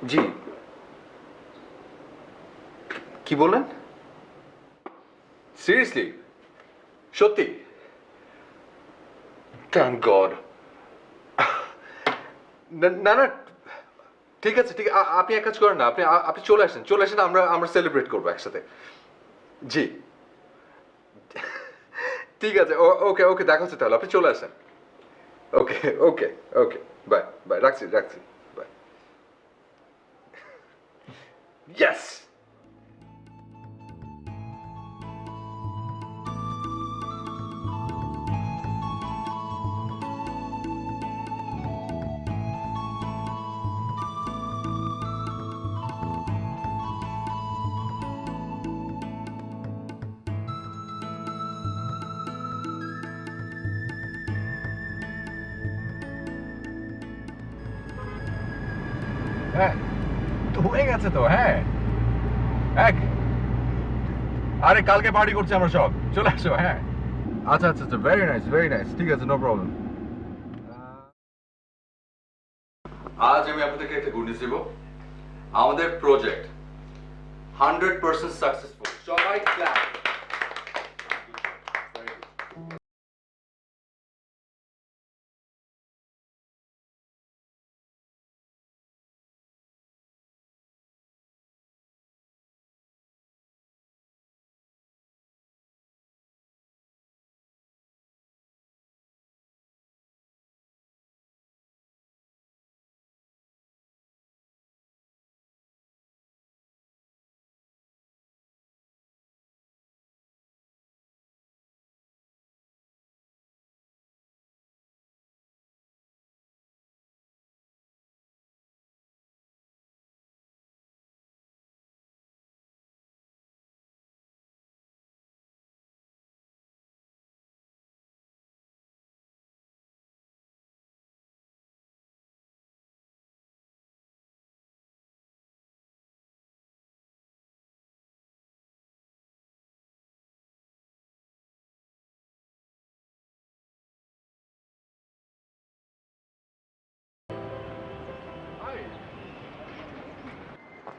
জি, কি বলেন? সিরিয়াসলি? সত্যি? Thank god. না না, ঠিক আছে, ঠিক আপনি এক কাজ করেন না, আপনি আপনি চলে আসেন, আমরা আমরা সেলিব্রেট করবো একসাথে। জি, ঠিক আছে, ওকে ওকে, দেখা হচ্ছে তাহলে, আপনি চলে আসেন। ওকে ওকে ওকে, বাই বাই, রাখছি রাখছি, বাই। ইয়েস। হ্যাঁ, তো হয়ে গেছে তো, হ্যাঁ। এক, আরে কালকে পার্টি করছি আমরা সব, চলে আসো, হ্যাঁ। আচ্ছা আচ্ছা আচ্ছা, ভেরি নাইস ভেরি নাইস, ঠিক আছে, নো প্রবলেম। আজ আমি আপনাদেরকে একটা গুড নিউজ দিব। আমাদের প্রজেক্ট 100% সাকসেসফুল। সবাই ক্ল্যাপ।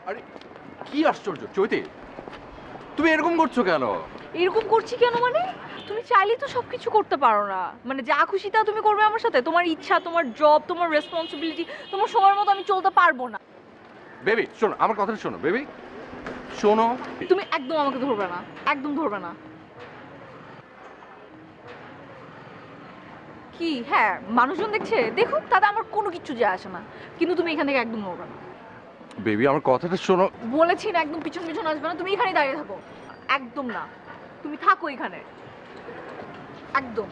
আরে কি আশ্চর্য চৈতি, তুমি এরকম করছো কেন? এরকম করছি কেন মানে? তুমি চাইলেই তো সবকিছু করতে পারো না। মানে যা খুশি তা তুমি করবে আমার সাথে? তোমার ইচ্ছা, তোমার জব, তোমার রেসপন্সিবিলিটি, তোমার সময়ের মতো আমি চলতে পারবো না। বেবি শোনো, আমার কথাটা শোনো, বেবি শোনো। তুমি একদম আমাকে ধরবে না, একদম ধরবে না। কি? হ্যাঁ, মানুষজন দেখছে, দেখুক, তাতে আমার কোনো কিচ্ছু যায় আসে না, কিন্তু তুমি এখান থেকে একদম নড়বে না। বেবি আমার কথাটা শোনো। বলেছি না, একদম পিছন পিছন আসবে না। তুমি এখানেই দাঁড়িয়ে থাকো। একদম না, তুমি থাকো এখানে, একদম।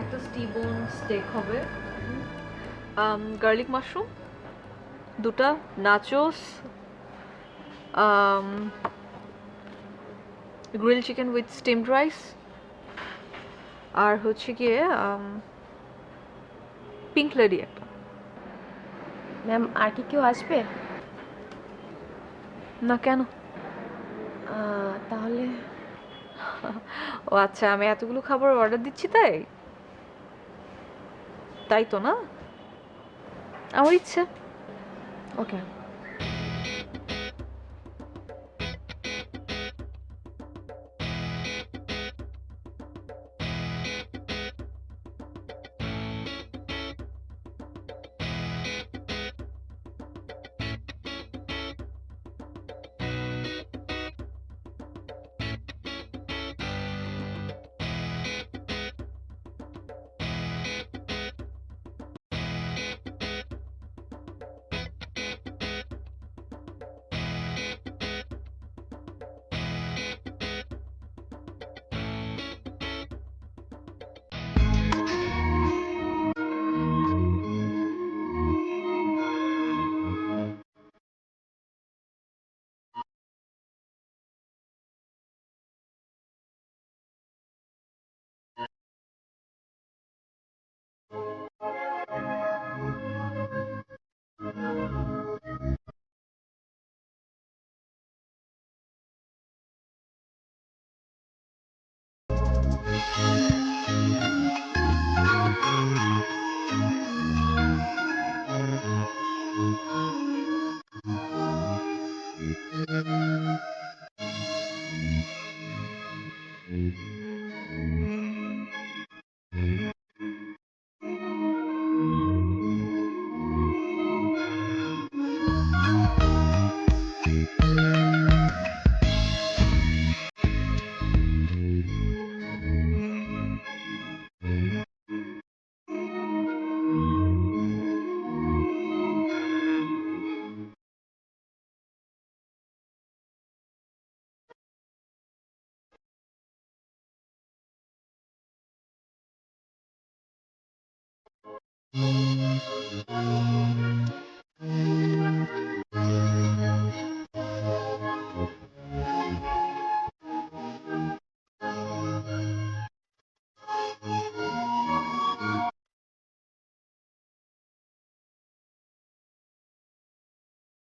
একটা স্টিবোন স্টেক হবে, গার্লিক মাশরুম দুটা, nachos, grill chicken with steamed rice, আর হচ্ছে গিয়ে পিঙ্ক লেডি একটা। ম্যাম আর কি কেউ আসবে? না, কেন? তাহলে ও আচ্ছা, আমি এতগুলো খাবার অর্ডার দিচ্ছি তাই? তাই তো না? আমার ইচ্ছে। ওকে।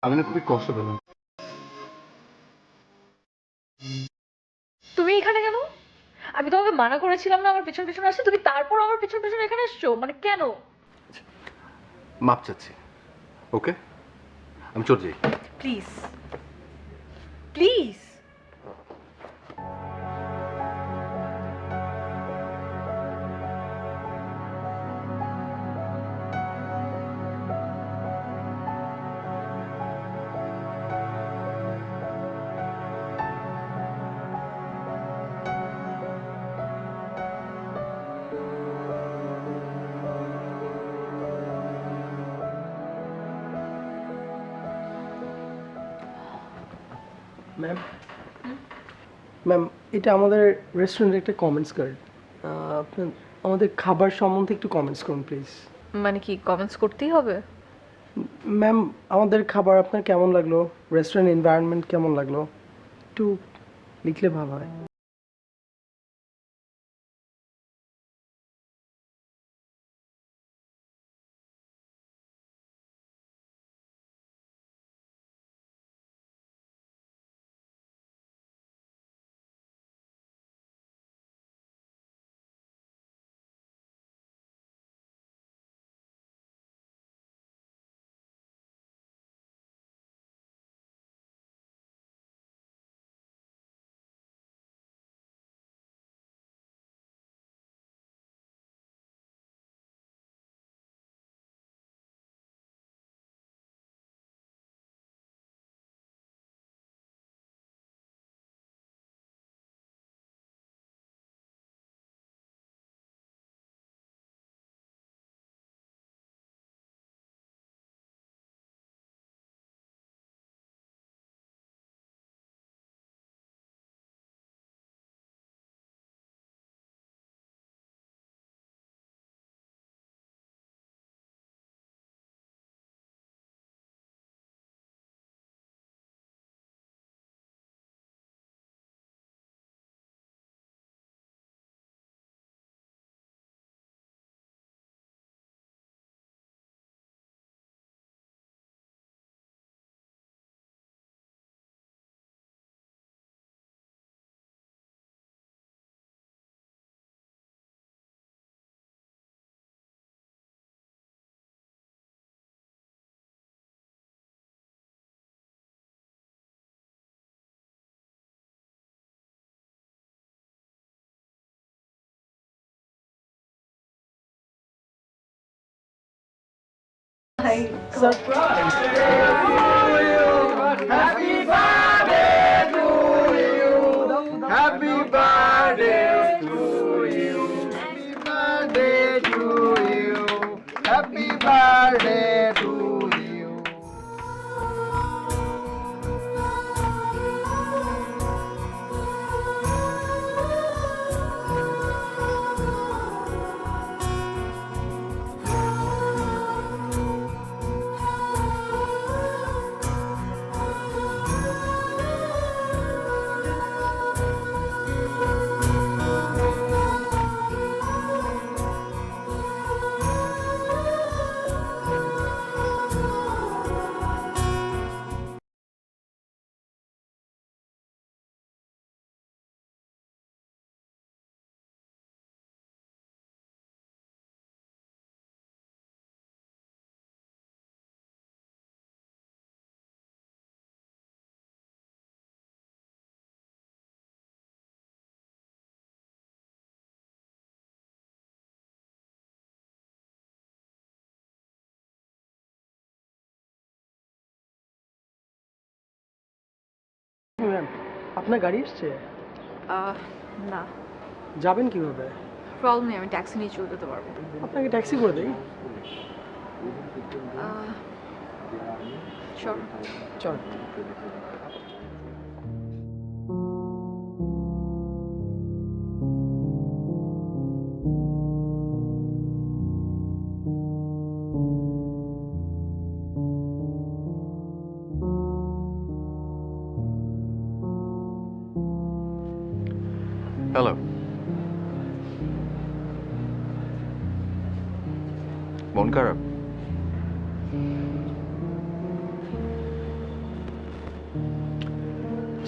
আমি না খুবই কষ্ট পেলাম। তুমি এখানে কেন? আমি তোমাকে মানা করেছিলাম না আমার পেছন পেছন আসতে, তুমি তারপর আমার পেছন পেছন এখানে এসছো, মানে কেন? মাপ চাচ্ছি, ওকে? আমি চলে যাই। Please, please. ম্যাম, ম্যাম, এটা আমাদের রেস্টুরেন্টের একটা কমেন্টস কার্ড। আপনি আমাদের খাবার সম্বন্ধে একটু কমেন্টস করুন প্লিজ। মানে কি কমেন্টস করতেই হবে? ম্যাম, আমাদের খাবার আপনার কেমন লাগলো, রেস্টুরেন্ট এনভায়রনমেন্ট কেমন লাগলো, একটু লিখলে ভালো হয়। Happy birthday to you. Happy birthday to you. Happy birthday to you. Ma'am আপনার গাড়ি এসছে? না, যাবেন কিভাবে? প্রবলেম নেই, আমি ট্যাক্সি নিয়ে চলে যেতে পারবো। আপনাকে ট্যাক্সি করে দেই। Sure. চল। হ্যালো, মন খারাপ?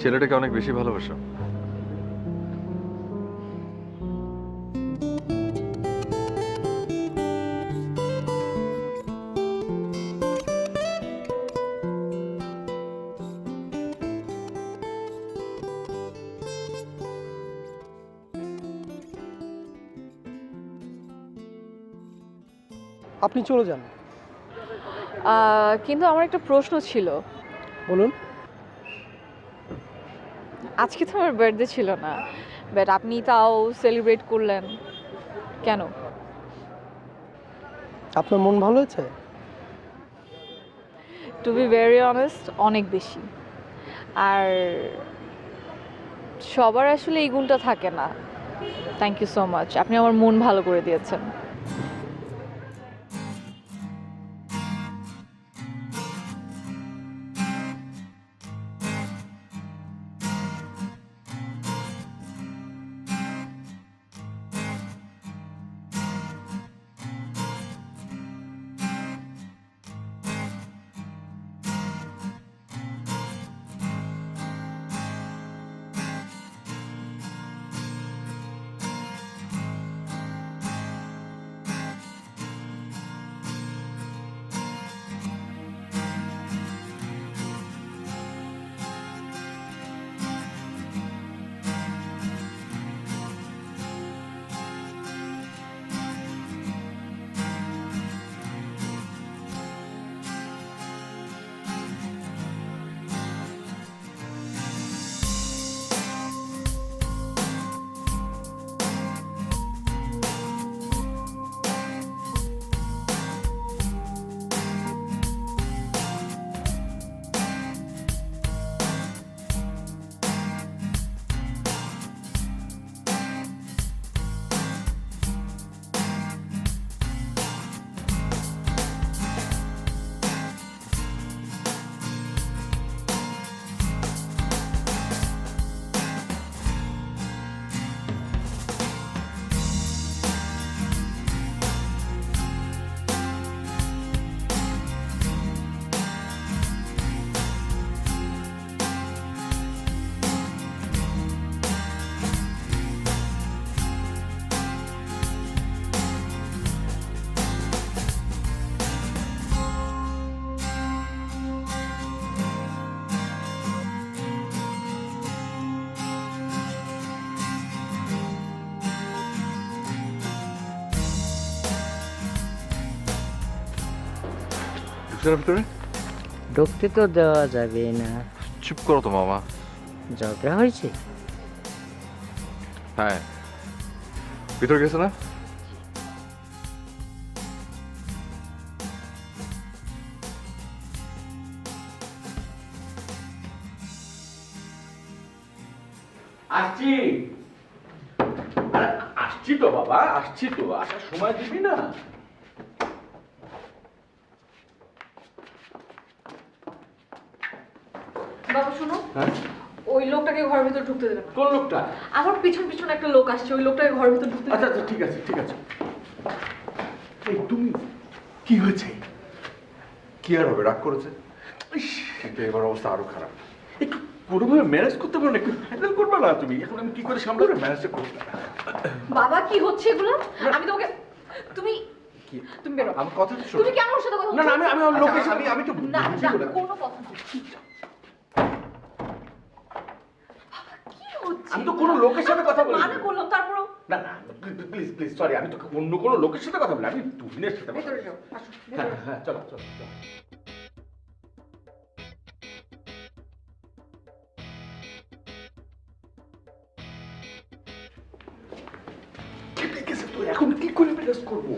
ছেলেটাকে অনেক বেশি ভালোবাসো? আপনি চলে যান। কিন্তু আমার একটা প্রশ্ন ছিল। বলুন। আজকে তো আমার বার্থডে ছিল না, বাট আপনি তাও সেলিব্রেট করলেন কেন? আপনার মন ভালো হয়েছে? টু বি ভেরি অনেস্ট, অনেক বেশি। আর সবার আসলে এই গুণটা থাকে না। থ্যাংক ইউ সো মাচ, আপনি আমার মন ভালো করে দিয়েছেন। ঢুকছে না ভিতরে? ঢুকতে তো দেওয়া যাবে না। চুপ করো তো মামা। ঝগড়া হয়েছে? হ্যাঁ, ভিতরে গেছে না? আসছি। আরে আসছি তো বাবা, আসছি তো, আসার সময় দিবি না? বাবা শোনো, হ্যাঁ? ওই লোকটাকে ঘরের ভিতর ঢুকতে দেবে না। কোন লোকটা? আমার পিছন পিছন একটা লোক আসছে, ওই লোকটাকে ঘরের ভিতর ঢুকতে আচ্ছা দেবে আচ্ছা, ঠিক আছে ঠিক আছে। এই তুমি, কি হয়েছে? কি আর হবে, রাগ করেছে। কিন্তু এবার অবস্থা আরো খারাপ। একটু কোনোভাবে ম্যানেজ করতে পারো না? একটু হ্যান্ডেল করবে না তুমি? এখন আমি কি করে সামলাবো? ম্যানেজ করতে বাবা কি হচ্ছে এগুলো? আমি তোমাকে, তুমি তুমি বেরো। আমার কথা তো শোনো। তুমি কেন ওর সাথে কথা না বলছো? না, আমি আমার লোকের আচ্ছা, সাথে আমি তো না বুঝি না, বলে। কোনো কথা না। বাবা, কি হচ্ছে? আমি তো কোনো লোকের সাথে কথা বলি মানা করলাম, তারপরও না না, প্লিজ প্লিজ সরি, আমি তো অন্য কোনো লোকের সাথে কথা বলি, আমি তুহিনের সাথে কথা ভেতরে বলি। যাও, আসো হ্যাঁ ভেতরে। হ্যাঁ, চলো চলো চলো। কেটে গেছে তো, এখন কি করে ম্যানেজ করবো?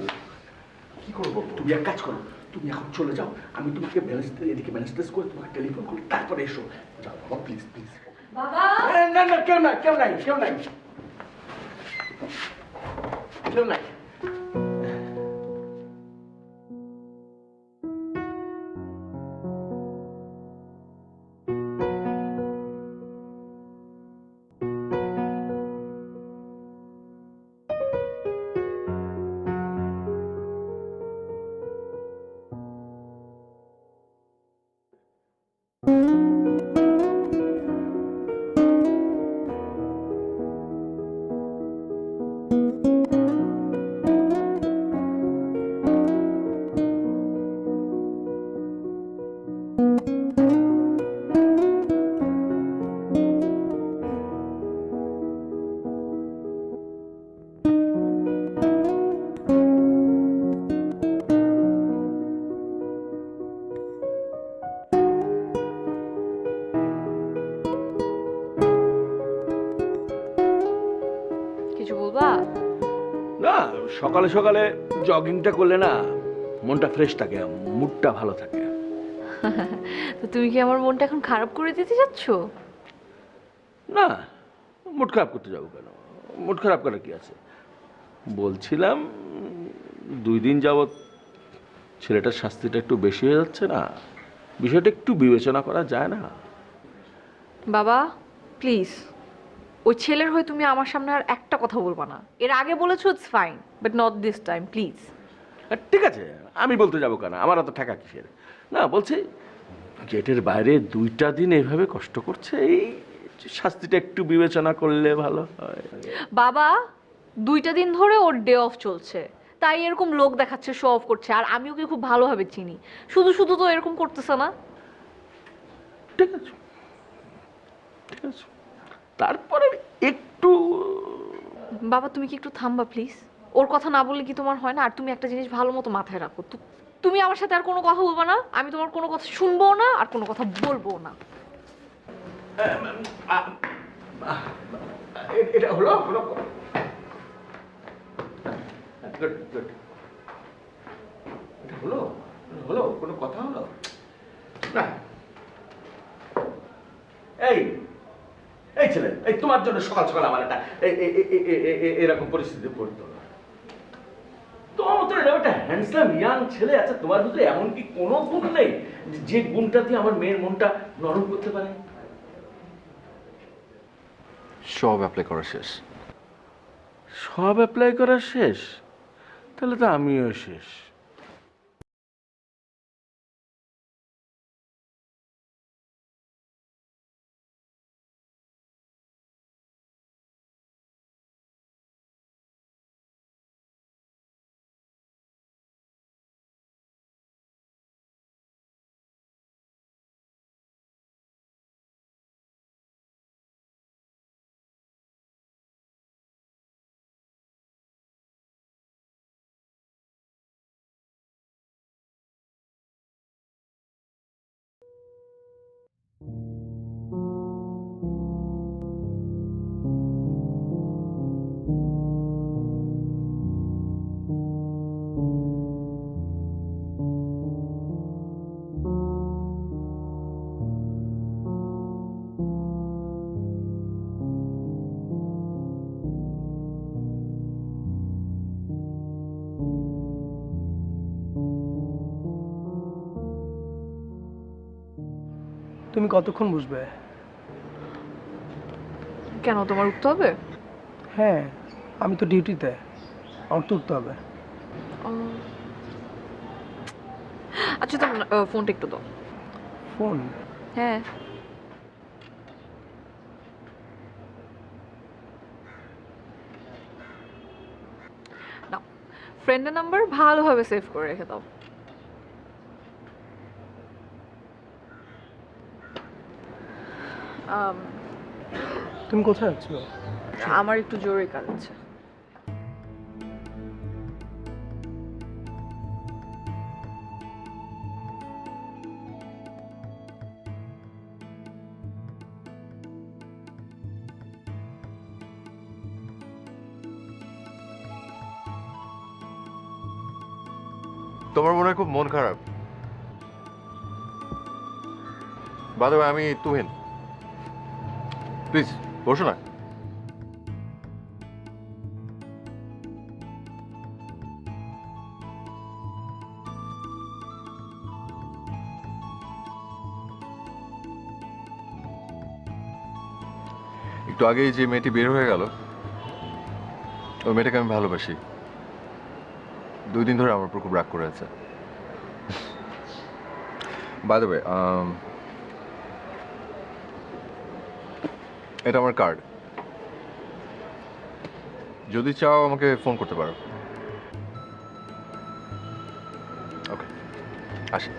কি করবো? তুমি এক কাজ করো, তুমি এখন চলে যাও, আমি তোমাকে ব্যালেন্স এদিকে ব্যালেন্স করে তোমাকে টেলিফোন করি, তারপরে এসো। যাও বাবা, প্লিজ প্লিজ। বাবা না না, কেউ নাই কেউ নাই কেউ নাই কেউ নাই। কিছু বলবা? না, সকালে সকালে জগিংটা করলে না মনটা ফ্রেশ থাকে, মুডটা ভালো থাকে। তো তুমি কি আমার মনটা এখন খারাপ করে দিতে যাচ্ছ? না, মুড খারাপ করতে যাবো কেন? মুড খারাপ করার কি আছে? বলছিলাম 2 দিন যাবৎ ছেলেটার শাস্তিটা একটু বেশি হয়ে যাচ্ছে না? বিষয়টা একটু বিবেচনা করা যায় না? বাবা প্লিজ, ওই ছেলের হয়ে তুমি আমার সামনে আর একটা কথা বলবা না। এর আগে বলেছো it's fine, but not this time please. ঠিক আছে, আমি বলতে যাবো কেন? আমার অত ঠেকা কিসের? না, বলছি গেটের বাইরে 2টা দিন এইভাবে কষ্ট করছে, এই শাস্তিটা একটু বিবেচনা করলে ভালো হয়। বাবা 2টা দিন ধরে ওর ডে অফ চলছে, তাই এরকম লোক দেখাচ্ছে, শো অফ করছে। আর আমি ওকে খুব ভালোভাবে চিনি, শুধু শুধু তো এরকম করতেছে না। ঠিক আছে ঠিক আছে, তারপরে একটু বাবা তুমি কি একটু থামবা প্লিজ? ওর কথা না বললে কি তোমার হয় না? আর তুমি একটা জিনিস ভালো মতো মাথায় রাখো, তুমি আমার সাথে আর কোনো কথা বলবা না, আমি তোমার কোনো কথা শুনবো না আর কোনো কথা বলবো না। এটা হলো হলো গুড গুড, এটা হলো হলো কোনো কথা হলো না? এই এই ছেলে, এই তোমার জন্য সকাল সকাল আমার একটা এরকম পরিস্থিতিতে পড়তে হলো। তোমার মতো এরকম একটা হ্যান্ডসাম ইয়াং ছেলে আছে, তোমার ভিতরে এমন কি কোনো গুণ নেই যে গুণটা দিয়ে আমার মেয়ের মনটা নরম করতে পারে? সব অ্যাপ্লাই করা শেষ। সব অ্যাপ্লাই করা শেষ? তাহলে তো আমিও শেষ। তুমি কতক্ষণ বুঝবে? কেন, তোমার উঠতে হবে? হ্যাঁ, আমি তো ডিউটিতে, আমার তো উঠতে হবে। ও, আচ্ছা তোমার ফোনটা একটু দাও। ফোন? হ্যাঁ। না, ফ্রেন্ডের নাম্বার ভালোভাবে সেভ করে রেখে দাও। আম, তুমি কোথায় আছো? আমার একটু জরুরি কাজ আছে। তোমার মনে হয় খুব মন খারাপ। বাদ আমি তুহিন, প্লিজ বসো না। একটু আগেই যে মেয়েটি বের হয়ে গেল, ওই মেয়েটাকে আমি ভালোবাসি। 2 দিন ধরে আমার উপর খুব রাগ করে আছে। বাই দ্য ওয়ে, এটা আমার কার্ড, যদি চাও আমাকে ফোন করতে পারো। ওকে, আসি।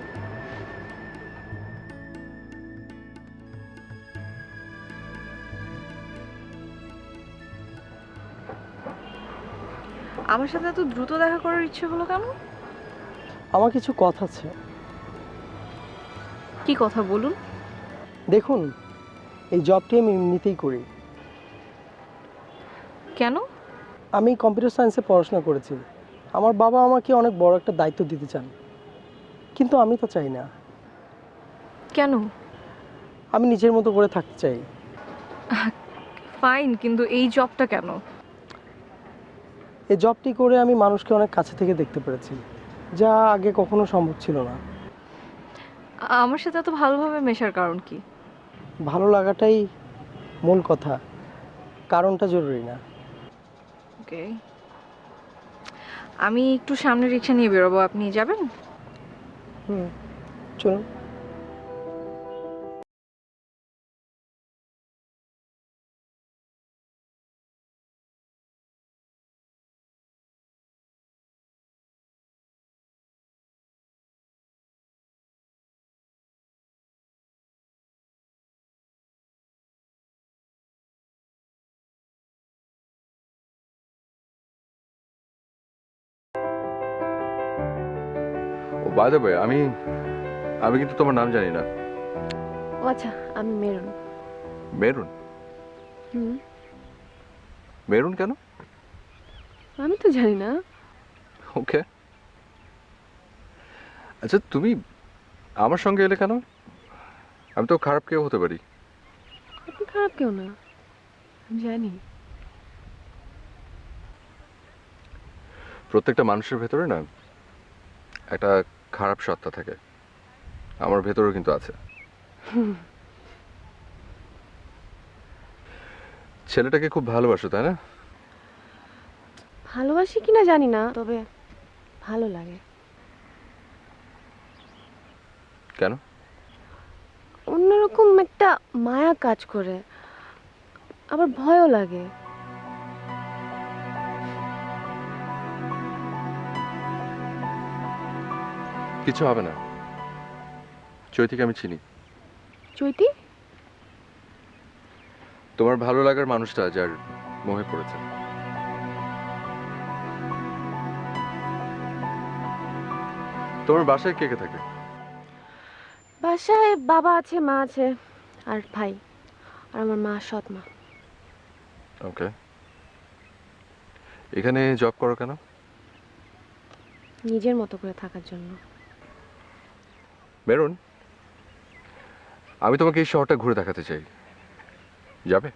আমার সাথে এত দ্রুত দেখা করার ইচ্ছে হলো কেন? আমার কিছু কথা আছে। কি কথা বলুন? দেখুন, এই জবটি আমি এমনিতেই করি। কেন? আমি কম্পিউটার সায়েন্সে পড়াশোনা করেছি। আমার বাবা আমাকে অনেক বড় একটা দায়িত্ব দিতে চান, কিন্তু আমি তো চাই না। কেন? আমি নিজের মতো করে থাকতে চাই। ফাইন, কিন্তু এই জবটা কেন? এই জবটি করে আমি মানুষকে অনেক কাছে থেকে দেখতে পেরেছি, যা আগে কখনো সম্ভব ছিল না। আমার সাথে এত ভালোভাবে মেশার কারণ কি? ভালো লাগাটাই মূল কথা, কারণটা জরুরি না। ওকে, আমি একটু সামনে রিক্সা নিয়ে বেরোবো, আপনি যাবেন? চলুন। ও বাই দ্য ওয়ে, আমি আমি কিন্তু তোমার নাম জানি না। ও আচ্ছা, আমি মেরুন। মেরুন? হুম, মেরুন কেন? আমি তো জানি না। ওকে, আচ্ছা তুমি আমার সঙ্গে এলে কেন? আমি তো খারাপ কেউ হতে পারি। আপনি খারাপ কেউ না, আমি জানি। প্রত্যেকটা মানুষের ভেতরে না একটা খারাপ সত্তা থাকে, আমার ভেতরেও কিন্তু আছে। ছেলেটাকে খুব ভালোবাসো তাই না? ভালোবাসি কিনা জানি না, তবে ভালো লাগে। কেন? অন্যরকম একটা মায়া কাজ করে, আবার ভয়ও লাগে। কিছু হবে না, চৈতিকে আমি চিনি। চৈতি? তোমার ভালো লাগার মানুষটা যার মোহে পড়েছে। তোমার বাসায় কে কে থাকে? বাসায় বাবা আছে, মা আছে, আর ভাই, আর আমার মা, সৎ মা। ওকে, এখানে জব করো কেন? নিজের মতো করে থাকার জন্য। মেরুন, আমি তোমাকে এই শহরটা ঘুরে দেখাতে চাই, যাবে?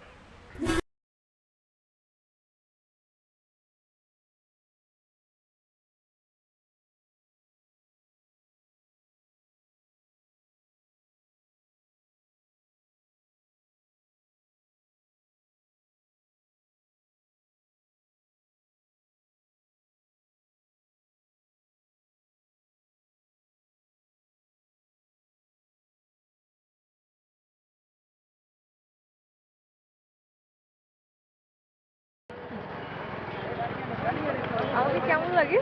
কেমন লাগে?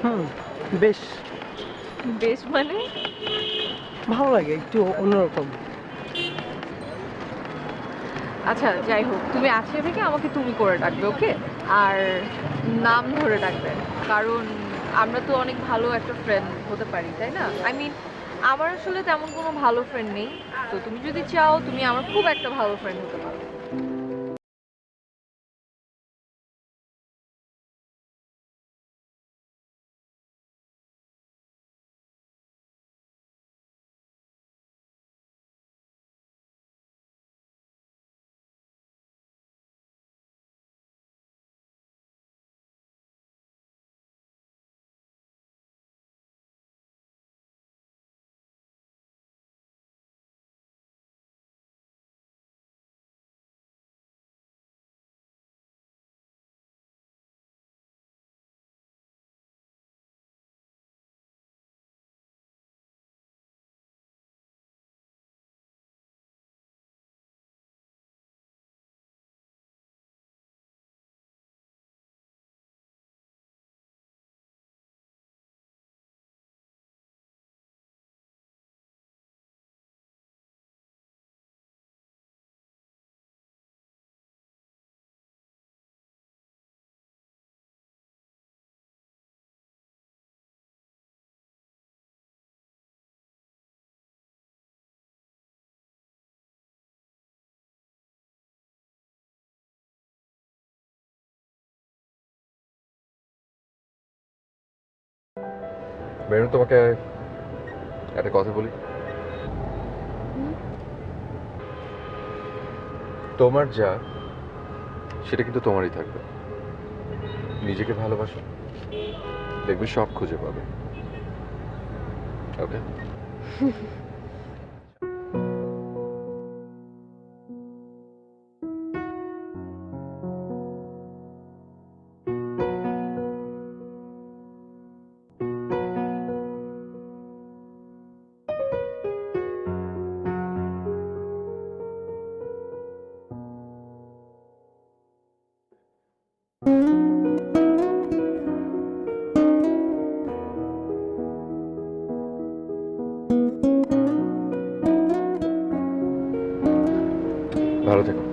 হুম, বেশ বেশ মানে? ভালো লাগে, একটু অন্যরকম। আচ্ছা যাই হোক, তুমি আজকে থেকে আমাকে তুমি করে ডাকবে, ওকে? আর নাম ধরে ডাকবে, কারণ আমরা তো অনেক ভালো একটা ফ্রেন্ড হতে পারি, তাই না? আই মিন, আমার আসলে তেমন কোনো ভালো ফ্রেন্ড নেই, তো তুমি যদি চাও তুমি আমার খুব একটা ভালো ফ্রেন্ড হতে পারো। মেনু, তোমাকে একটা কথা বলি। তোমার যা, সেটা কিন্তু তোমারই থাকবে। নিজেকে ভালোবাসো, দেখবে সব খুঁজে পাবে। ওকে? ভালো থেকো।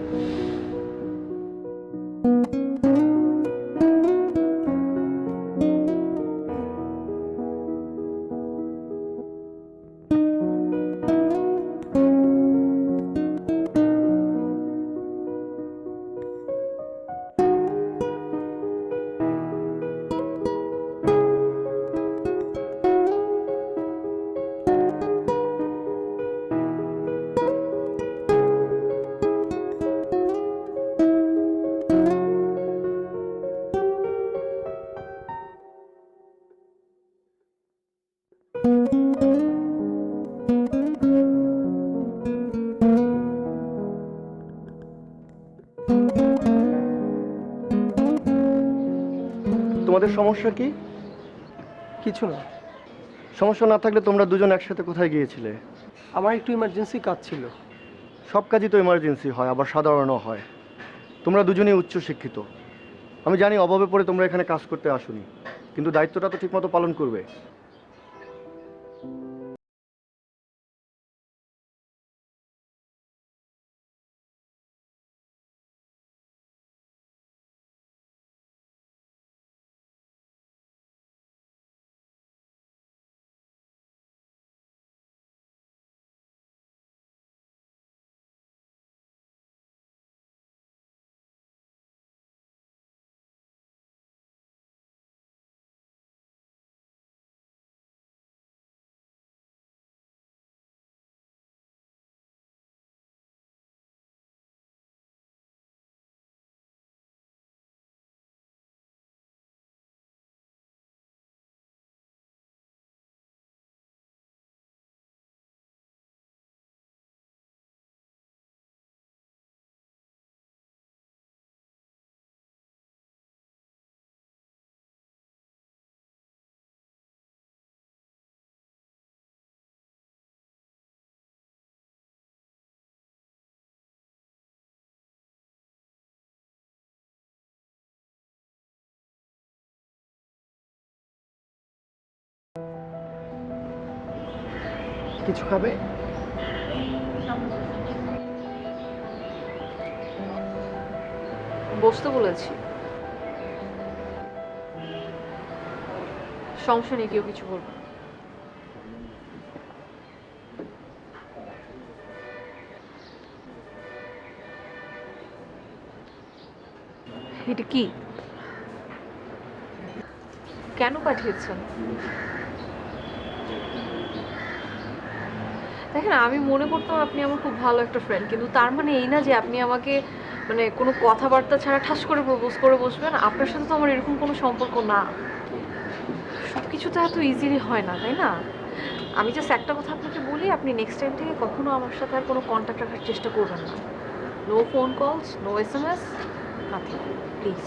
তোমাদের সমস্যা কি? কিছু না, সমস্যা না থাকলে তোমরা দুজন একসাথে কোথায় গিয়েছিলে? আমার একটু ইমার্জেন্সি কাজ ছিল। সব কাজই তো এমার্জেন্সি হয়, আবার সাধারণও হয়। তোমরা দুজনেই উচ্চ শিক্ষিত। আমি জানি অভাবে পড়ে তোমরা এখানে কাজ করতে আসোনি, কিন্তু দায়িত্বটা তো ঠিকমতো পালন করবে। কিছু খাবে? বসতে বলেছি। সমস্যা নেই, কেউ কিছু বলবো না। এটা কি? কেন পাঠিয়েছেন? দেখেন, আমি মনে করতাম আপনি আমার খুব ভালো একটা ফ্রেন্ড, কিন্তু তার মানে এই না যে আপনি আমাকে মানে কোনো কথাবার্তা ছাড়া ঠাস করে প্রপোজ করে বসবেন। আপনার সাথে তো আমার এরকম কোনো সম্পর্ক না। সব কিছু তো এত ইজিলি হয় না, তাই না? আমি জাস্ট একটা কথা আপনাকে বলি, আপনি নেক্সট টাইম থেকে কখনো আমার সাথে আর কোনো কন্ট্যাক্ট রাখার চেষ্টা করবেন না। No phone calls, no SMS, nothing, please.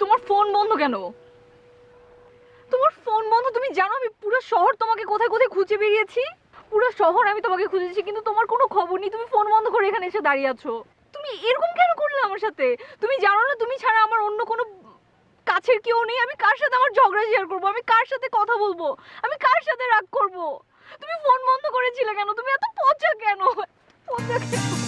তোমার ফোন বন্ধ কেন? তোমার ফোন বন্ধ? তুমি জানো আমি পুরো শহর তোমাকে কোথায় কোথায় খুঁজে বেরিয়েছি? পুরো শহর আমি তোমাকে খুঁজেছি, কিন্তু তোমার কোনো খবর নেই। তুমি ফোন বন্ধ করে এখানে এসে দাঁড়িয়ে আছো। তুমি এরকম কেন করলে আমার সাথে? তুমি জানো না তুমি ছাড়া আমার অন্য কোনো কাছের কেউ নেই। আমি কার সাথে আমার ঝগড়া শেয়ার করবো? আমি কার সাথে কথা বলবো? আমি কার সাথে রাগ করবো? তুমি ফোন বন্ধ করেছিলে কেন? তুমি এত পচা কেন? পচা কেন?